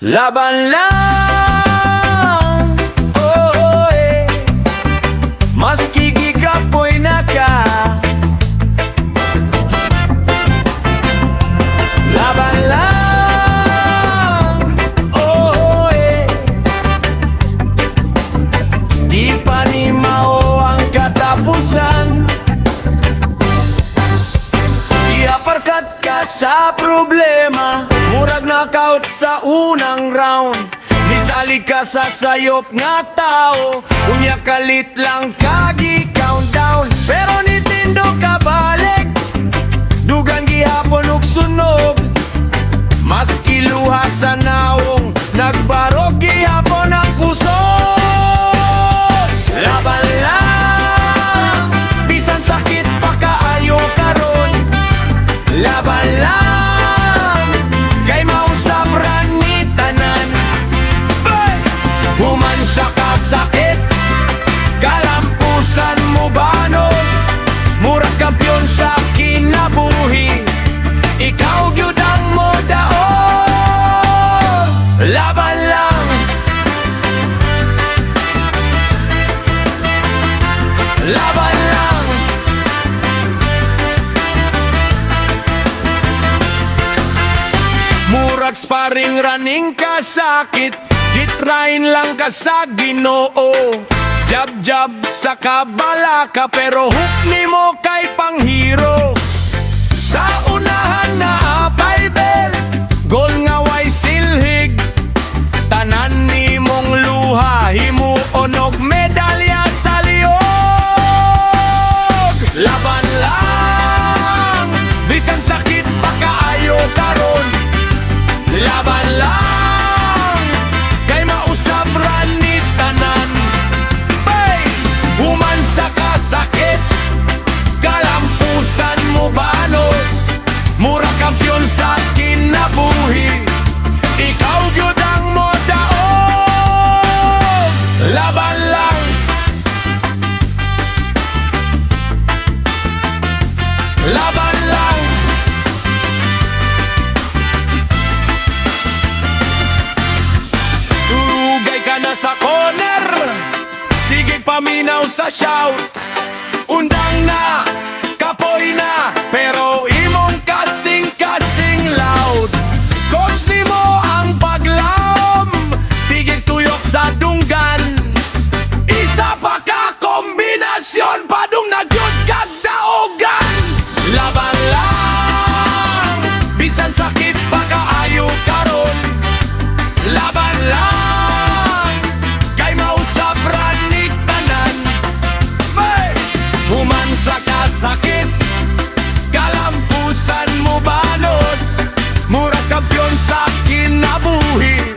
Laban lang, oh, eh. Maski gikapoy na ka. Laban lang, oh, eh. Di pa ni mao ang katapusan. Iaparkat ka sa problema, murag knockout sa unang round. Misali ka sa sayop nga tao, unya kalit lang kagi countdown. Pero nitindo ka balik, dugang gihapon ug sunog. Maski luha sa naong, nagbarog gihapon ang puso. Laban lang, bisan sakit pa kaayo karon. Laban lang, kay mausap ra ni tanan. Bay! Human sa kasakit, kalampusan mo banos. Murag kampyon sa kinabuhi, ikaw gyud ang modaon. Laban lang, laban lang. Murag sparring running ka sakit, gitrain lang ka sa Ginoo. Jab-jab sa kabala ka, pero hook ni mo kay panghiro. Sa unahan na apay bel, gol nga way silhig. Tanan ni mong luha, himuon og medalya sa liog. Laban lang, bisan sakit pa kaayo karon. Laban lang, kay mausap ra ni tanan. Bay! Human sa kasakit, kalampusan mo banos. Mura kampyon sa kinabuhi, ikaw gyud ang modaon. Laban lang, laban lang. Durugay ka na sa corner, sige paminaw sa shout. Undang na, kapoy na, pero imong kasing-kasing loud. Coach ni mo ang paglaom, sige tuyok sa dunggan. Isa pa ka kombinasyon, padung nagyod kag daogan. Laban lang, bisan sakit pa kaayo karon. Laban lang, kay mausap ra ni tanan. Bay! Human sa kasakit, kalampusan mo banos. Murag kampyon sa kinabuhi,